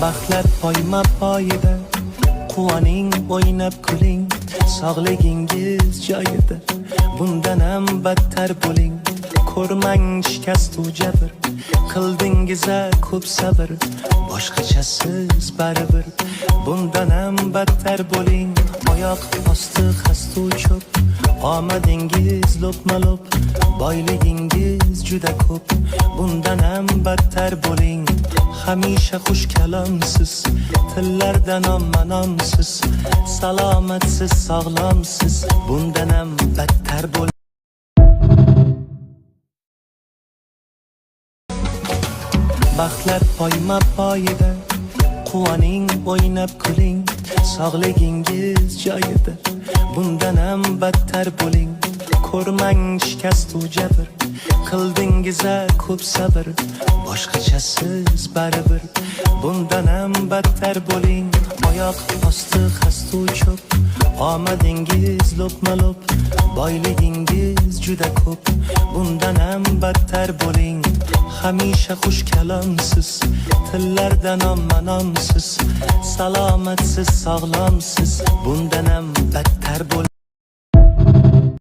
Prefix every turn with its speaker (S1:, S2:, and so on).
S1: Baxtlar poyma poyida, quvoning, o'ynab kuling, sog'ligingiz joyida. Bundan ham battar bo'ling, ko'rmang shikast u jabr. Qildingiz-a ko'p sabr, boshqachasiz baribir. Bundan ham battar bo'ling, oyoq osti xastu cho'p. Omadingiz lo'pma-lo'p, boyligingiz juda ko'p. Bundan ham battar bo'ling, hamisha xush kalomsiz, tillardan ommanomsiz, salomatsiz, sog'lomsiz. Bundan ham battar bo'ling. Baxtlar poyma poyida, quvoning, o'ynab kuling, sog'ligingiz joyida. Bundan ham battar bo'ling, ko'rmang shikast u jabr. Qildingiz-a ko'p sabr, boshqachasiz baribir. Bundan ham battar bo'ling, oyoq osti xastu cho'p. Omadingiz lo'pma-lo'p, boyligingiz juda ko'p. Bundan ham battar bo'ling, hamisha xush kalomsiz, tillardan ommanomsiz, salomatsiz, sog'lomsiz. Bundan ham battar bo'ling.